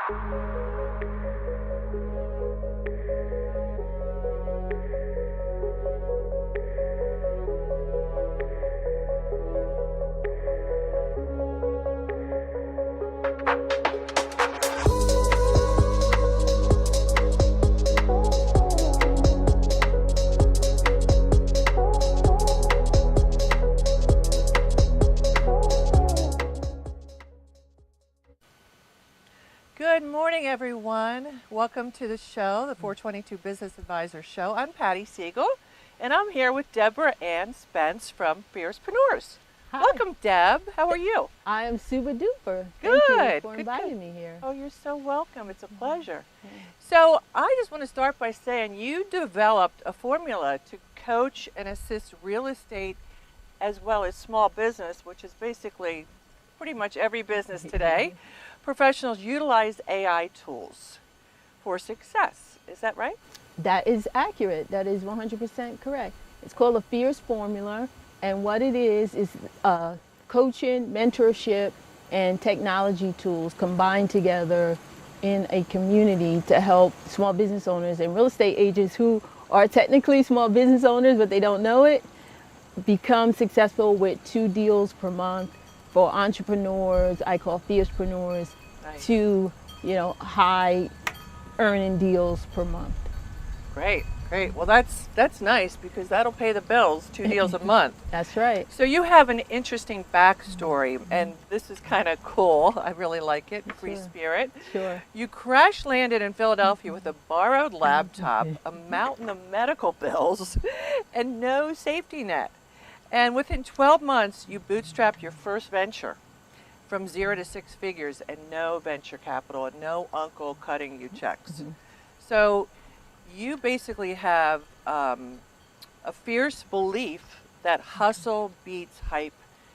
Good morning, everyone. Welcome to the show, the 422 Business Advisor Show. I'm Patty Siegel, and I'm here with Deborah Ann Spence from Fiercepreneurs. Hi. Welcome, Deb. How are you? I am super duper. Good. Thank you for Good, inviting good. me here. Oh, you're so welcome. It's a pleasure. So I just want to start by saying you developed a formula to coach and assist real estate as well as small business, which is basically pretty much every business today. Professionals utilize AI tools for success. Is that right? That is accurate. That is 100% correct. It's called a Fierce Formula, and what it is coaching, mentorship, and technology tools combined together in a community to help small business owners and real estate agents who are technically small business owners but they don't know it become successful with 2 deals per month. For entrepreneurs, I call Fiercepreneurs, Nice. to high earning deals per month. Great, great. Well, that's nice because that'll pay the bills, 2 deals a month. That's right. So you have an interesting backstory, and this is kind of cool. I really like it. Free Sure. spirit. Sure. You crash landed in Philadelphia with a borrowed laptop, a mountain of medical bills, and no safety net. And within 12 months, you bootstrapped your first venture from 0 to 6 figures and no venture capital and no uncle cutting you checks. So you basically have a fierce belief that hustle beats hype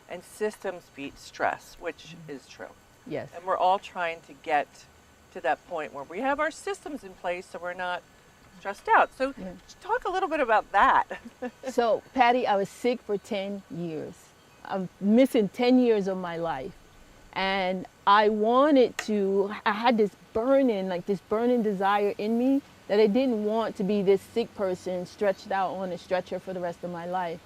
and systems beat stress, which is true. Yes. And we're all trying to get to that point where we have our systems in place so we're not stressed out. So talk a little bit about that. So, Patty, I was sick for 10 years. I'm missing 10 years of my life. And I had this burning desire in me that I didn't want to be this sick person stretched out on a stretcher for the rest of my life.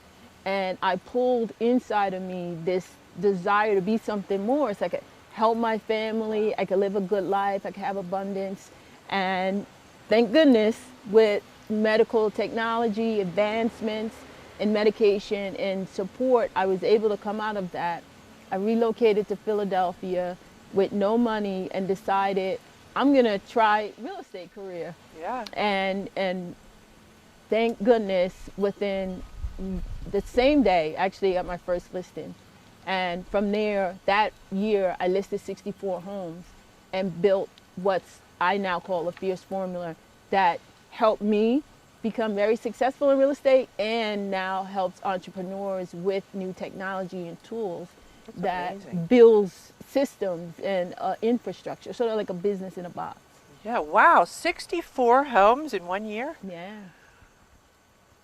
And I pulled inside of me this desire to be something more. So I could help my family, I could live a good life, I could have abundance. And thank goodness, with medical technology, advancements in medication and support, I was able to come out of that. I relocated to Philadelphia with no money and decided I'm gonna try real estate career. Yeah. And thank goodness, within the same day, actually got my first listing. And from there, that year, I listed 64 homes and built what I now call a Fierce Formula that helped me become very successful in real estate and now helps entrepreneurs with new technology and tools. That's that amazing. Builds systems and infrastructure, sort of like a business in a box. Yeah, wow, 64 homes in 1 year? Yeah,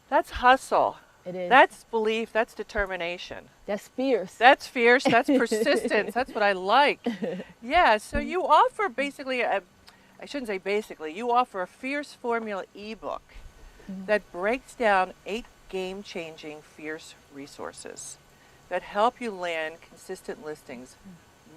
That's hustle. it is. That's belief, that's determination. That's fierce. That's fierce, that's persistence, that's what I like. Yeah, so you offer basically, I shouldn't say basically, you offer a Fierce Formula ebook that breaks down 8 game-changing fierce resources that help you land consistent listings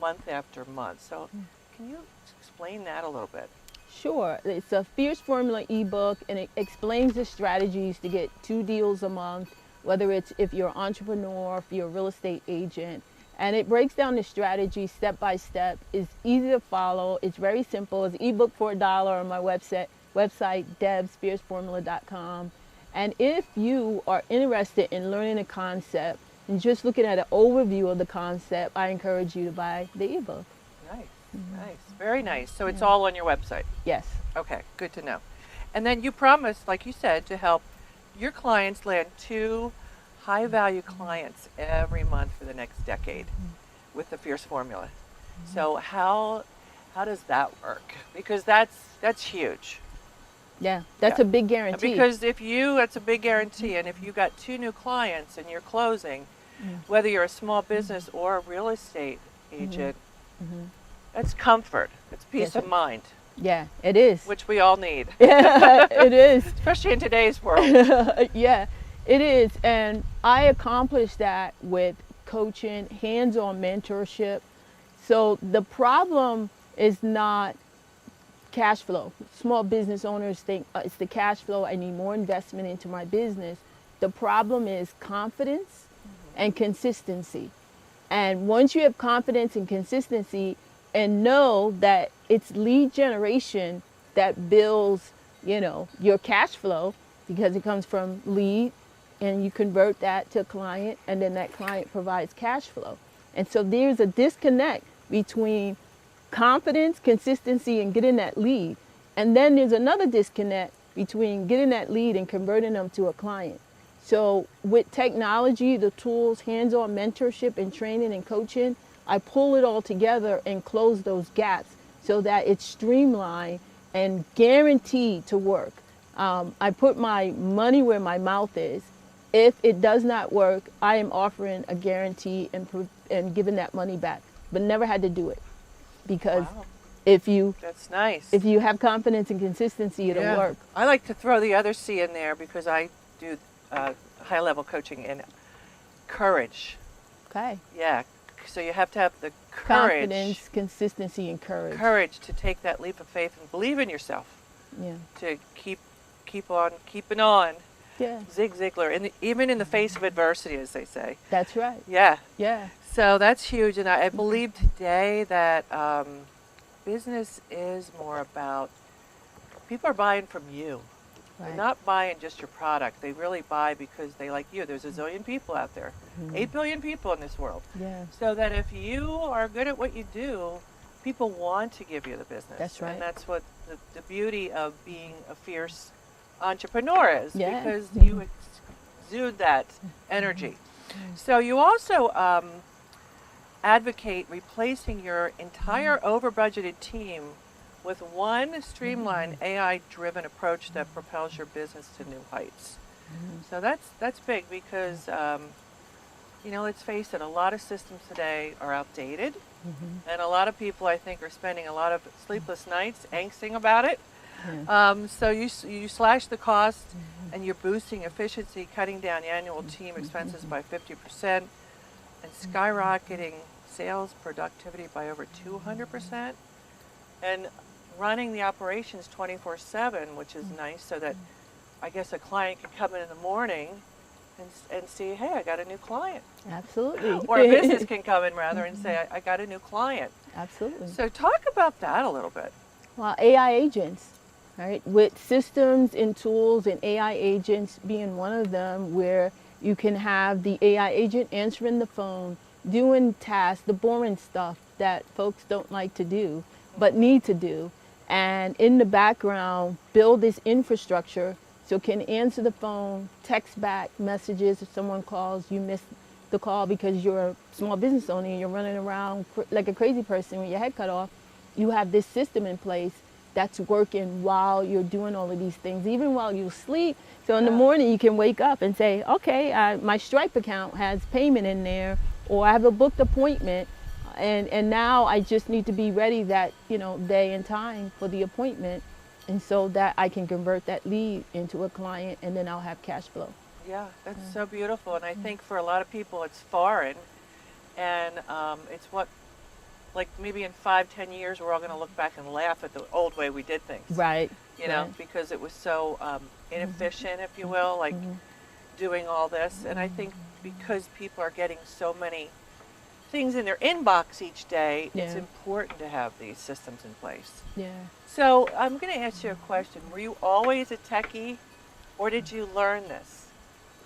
month after month. So can you explain that a little bit? Sure. It's a Fierce Formula ebook, and it explains the strategies to get 2 deals a month, whether it's if you're an entrepreneur, if you're a real estate agent. And it breaks down the strategy step by step. It's easy to follow. It's very simple. It's an ebook for $1 on my website debsfierceformula.com. And if you are interested in learning a concept and just looking at an overview of the concept, I encourage you to buy the ebook. Nice, nice, very nice. So it's all on your website? Yes. Okay, good to know. And then you promise, like you said, to help your clients land 2 high-value clients every month for the next decade with the Fierce Formula. So how does that work? Because that's huge. Yeah, that's a big guarantee. Because that's a big guarantee, and if you got 2 new clients and you're closing, whether you're a small business or a real estate agent, It's comfort. It's peace Yes. of mind, Yeah, it is. which we all need, Yeah, it is. especially in today's world. Yeah, it is. And I accomplished that with coaching, hands-on mentorship. So the problem is not cash flow. Small business owners think it's the cash flow. I need more investment into my business. The problem is confidence and consistency. And once you have confidence and consistency and know that it's lead generation that builds, your cash flow, because it comes from lead and you convert that to a client and then that client provides cash flow. And so there's a disconnect between confidence, consistency, and getting that lead. And then there's another disconnect between getting that lead and converting them to a client. So with technology, the tools, hands-on mentorship and training and coaching, I pull it all together and close those gaps so that it's streamlined and guaranteed to work. I put my money where my mouth is. If it does not work, I am offering a guarantee and giving that money back, but never had to do it. Because Wow. That's nice. if you have confidence and consistency, it'll Yeah. work. I like to throw the other C in there because I do high-level coaching in courage. Okay. Yeah. So you have to have the courage. Confidence, consistency, and courage. Courage to take that leap of faith and believe in yourself. Yeah. To keep on keeping on. Yeah. Zig Ziglar, even in the face of adversity, as they say. That's right. Yeah. Yeah. So that's huge, and I believe today that business is more about people are buying from you. They're Right. not buying just your product. They really buy because they like you. There's a zillion people out there, 8 billion people in this world. Yeah. So that if you are good at what you do, people want to give you the business. That's right. And that's what the beauty of being a fierce entrepreneur is, Yeah. because you exude that energy. So you also advocate replacing your entire over-budgeted team with one streamlined AI-driven approach that propels your business to new heights. So that's big because, let's face it, a lot of systems today are outdated, and a lot of people, I think, are spending a lot of sleepless nights angsting about it. Yeah. So you slash the cost, and you're boosting efficiency, cutting down annual team expenses by 50%, and skyrocketing sales productivity by over 200%, and running the operations 24/7, which is nice, so that I guess a client can come in the morning and see, hey, I got a new client. Absolutely. Or a business can come in, rather, and say, I got a new client. Absolutely. So talk about that a little bit. Well, AI agents, right? With systems and tools and AI agents being one of them, where you can have the AI agent answering the phone, doing tasks, the boring stuff that folks don't like to do, but need to do. And in the background, build this infrastructure so it can answer the phone, text back messages if someone calls, you missed the call because you're a small business owner and you're running around like a crazy person with your head cut off. You have this system in place that's working while you're doing all of these things, even while you sleep. So in the morning you can wake up and say, okay, my Stripe account has payment in there, or I have a booked appointment, and now I just need to be ready that day and time for the appointment, and so that I can convert that lead into a client, and then I'll have cash flow. Yeah, that's so beautiful. And I think for a lot of people it's foreign, and it's what, like maybe in 5-10 years we're all going to look back and laugh at the old way we did things. Right. You know, because it was so inefficient, if you will, like doing all this. And I think because people are getting so many things in their inbox each day, it's Yeah. important to have these systems in place. Yeah. So I'm going to ask you a question. Were you always a techie, or did you learn this?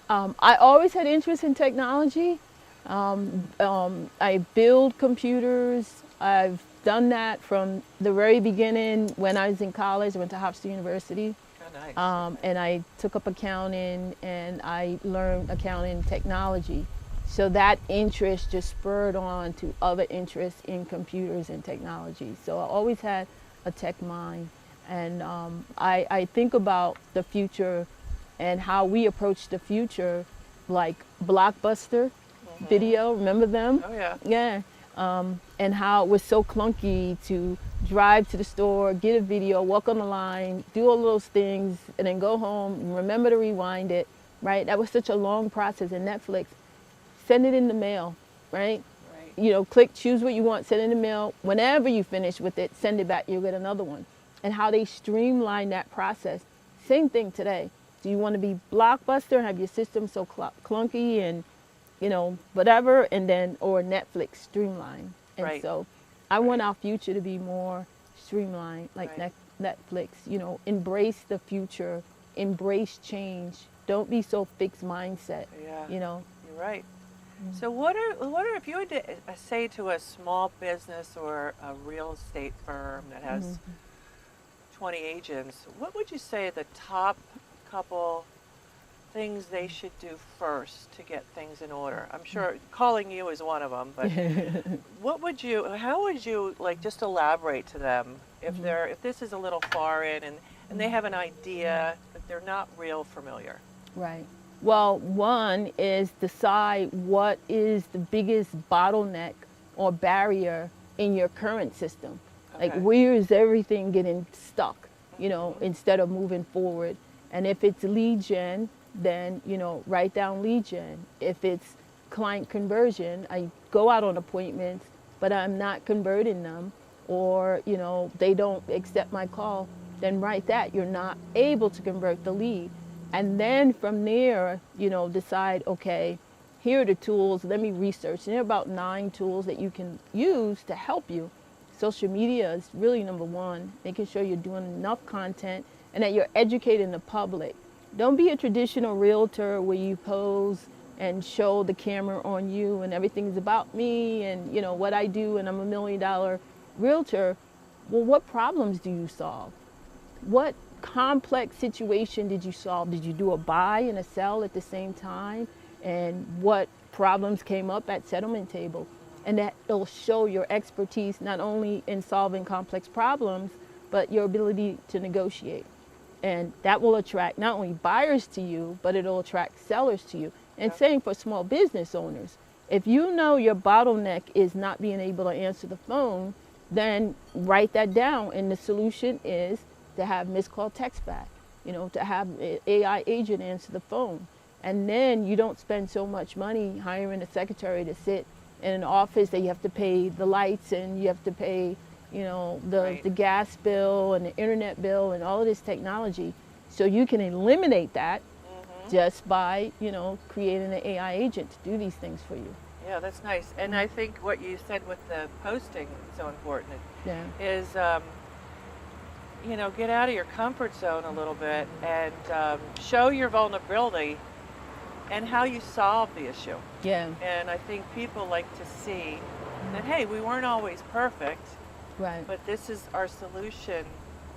I always had interest in technology. I build computers. I've done that from the very beginning. When I was in college, I went to Pottstown University. Oh, nice. And I took up accounting, and I learned accounting technology. So that interest just spurred on to other interests in computers and technology. So I always had a tech mind. And I think about the future and how we approach the future, like Blockbuster Video, remember them? Oh, yeah. Yeah. and how it was so clunky to drive to the store, get a video, walk on the line, do all those things, and then go home and remember to rewind it, right? That was such a long process. And Netflix, send it in the mail, right? Right. You know, click, choose what you want, send it in the mail. Whenever you finish with it, send it back, you'll get another one. And how they streamline that process. Same thing today. Do you want to be Blockbuster and have your system so clunky and, you know, whatever, and then, or Netflix streamline? And Right. so I want our future to be more streamlined, like Right. Netflix, you know, embrace the future, embrace change. Don't be so fixed mindset, Yeah. you know. You're right. So what are if you had to say to a small business or a real estate firm that has 20 agents, what would you say the top couple things they should do first to get things in order? I'm sure calling you is one of them, but how would you like just elaborate to them if if this is a little far in and they have an idea but they're not real familiar? Right. Well, one is decide what is the biggest bottleneck or barrier in your current system. Like, Okay. where is everything getting stuck, you know, instead of moving forward? And if it's lead gen, then, you know, write down lead gen. If it's client conversion, I go out on appointments, but I'm not converting them, or, you know, they don't accept my call, then write that. You're not able to convert the lead. And then from there, you know, decide, okay, here are the tools, let me research. And there are about 9 tools that you can use to help you. Social media is really number one, making sure you're doing enough content and that you're educating the public. Don't be a traditional realtor where you pose and show the camera on you and everything's about me and, you know, what I do and I'm $1 million realtor. Well, what problems do you solve? What complex situation did you solve? Did you do a buy and a sell at the same time? And what problems came up at settlement table? And that will show your expertise not only in solving complex problems, but your ability to negotiate. And that will attract not only buyers to you, but it'll attract sellers to you. And same for small business owners. If you know your bottleneck is not being able to answer the phone, then write that down. And the solution is to have missed call text back, you know, to have an AI agent answer the phone. And then you don't spend so much money hiring a secretary to sit in an office that you have to pay the lights and you have to pay, you know, the gas bill and the internet bill and all of this technology. So you can eliminate that just by, you know, creating an AI agent to do these things for you. Yeah, that's nice. And I think what you said with the posting is so important. Yeah. Is you know, get out of your comfort zone a little bit and show your vulnerability and how you solve the issue. Yeah. And I think people like to see that, hey, we weren't always perfect, Right. but this is our solution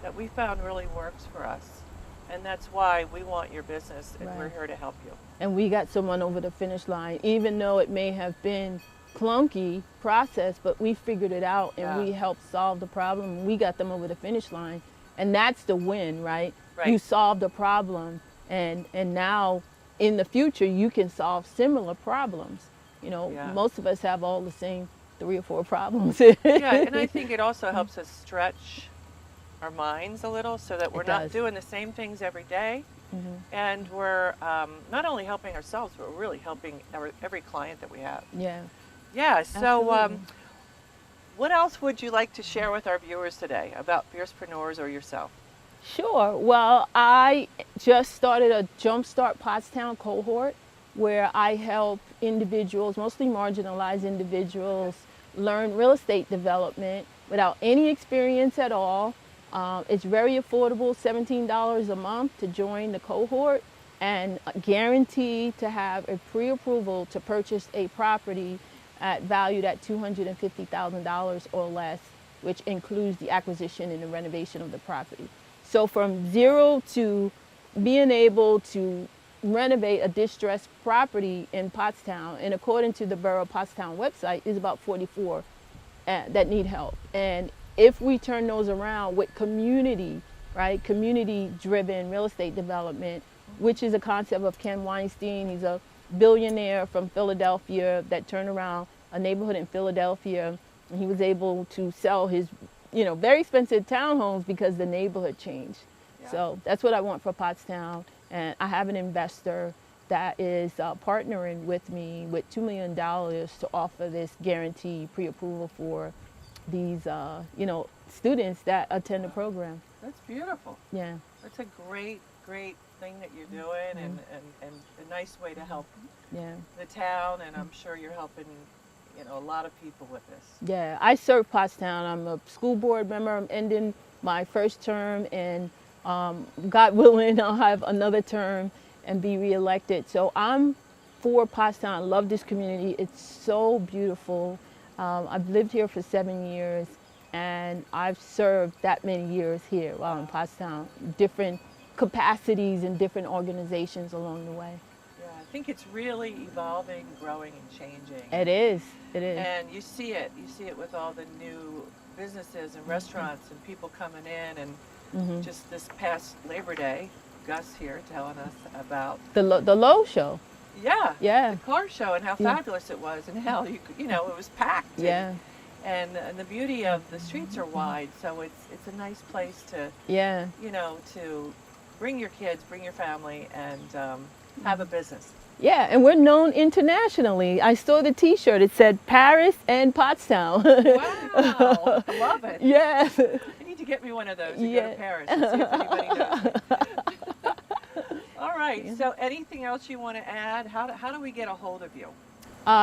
that we found really works for us. And that's why we want your business and we're Right. here to help you. And we got someone over the finish line, even though it may have been clunky process, but we figured it out and we helped solve the problem. We got them over the finish line. And that's the win, right? Right. You solved the problem and now in the future you can solve similar problems. You know, most of us have all the same 3 or 4 problems. Yeah, and I think it also helps us stretch our minds a little so that we're not doing the same things every day. And we're not only helping ourselves, but we're really helping every client that we have. Yeah. Yeah, so Absolutely. what else would you like to share with our viewers today about Fiercepreneurs or yourself? Sure. Well, I just started a Jumpstart Pottstown cohort where I help individuals, mostly marginalized individuals, learn real estate development without any experience at all. It's very affordable, $17 a month to join the cohort and guaranteed to have a pre-approval to purchase a property valued at $250,000 or less, which includes the acquisition and the renovation of the property. So from 0 to being able to renovate a distressed property in Pottstown, and according to the Borough Pottstown website, is about 44 that need help. And if we turn those around with community, right, community-driven real estate development, which is a concept of Ken Weinstein. He's a billionaire from Philadelphia that turned around a neighborhood in Philadelphia, and he was able to sell his, very expensive townhomes because the neighborhood changed. Yeah. So that's what I want for Pottstown. And I have an investor that is partnering with me with $2 million to offer this guarantee pre-approval for these, students that attend the program. That's beautiful. Yeah. That's a great thing that you're doing, and a nice way to help the town, and I'm sure you're helping a lot of people with this. Yeah, I serve Pottstown. I'm a school board member. I'm ending my first term, and God willing, I'll have another term and be reelected. So I'm for Pottstown. I love this community. It's so beautiful. I've lived here for 7 years, and I've served that many years here while in Pottstown, different capacities and different organizations along the way. Yeah, I think it's really evolving, growing, and changing. It is. It is. And you see it with all the new businesses and restaurants and people coming in, and just this past Labor Day, Gus here telling us about the Low Show. Yeah. Yeah. The car show, and how fabulous it was, and how it was packed. Yeah. And the beauty of the streets are wide, so it's a nice place to to bring your kids, bring your family, and have a business. Yeah, and we're known internationally. I saw the T-shirt. It said Paris and Pottstown. Wow, I love it. Yeah. You need to get me one of those and go to Paris and see if anybody knows me. All right, so anything else you want to add? How do we get a hold of you?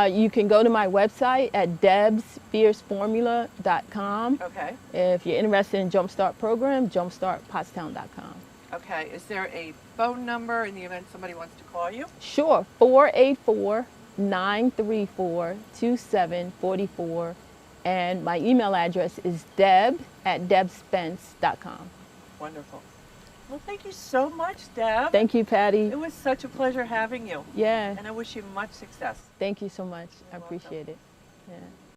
You can go to my website at debsfierceformula.com. Okay. If you're interested in Jumpstart program, jumpstartpottstown.com. Okay, is there a phone number in the event somebody wants to call you? Sure, 484-934-2744. And my email address is deb@debspence.com. Wonderful. Well, thank you so much, Deb. Thank you, Patty. It was such a pleasure having you. Yeah. And I wish you much success. Thank you so much. You're I appreciate it. Yeah.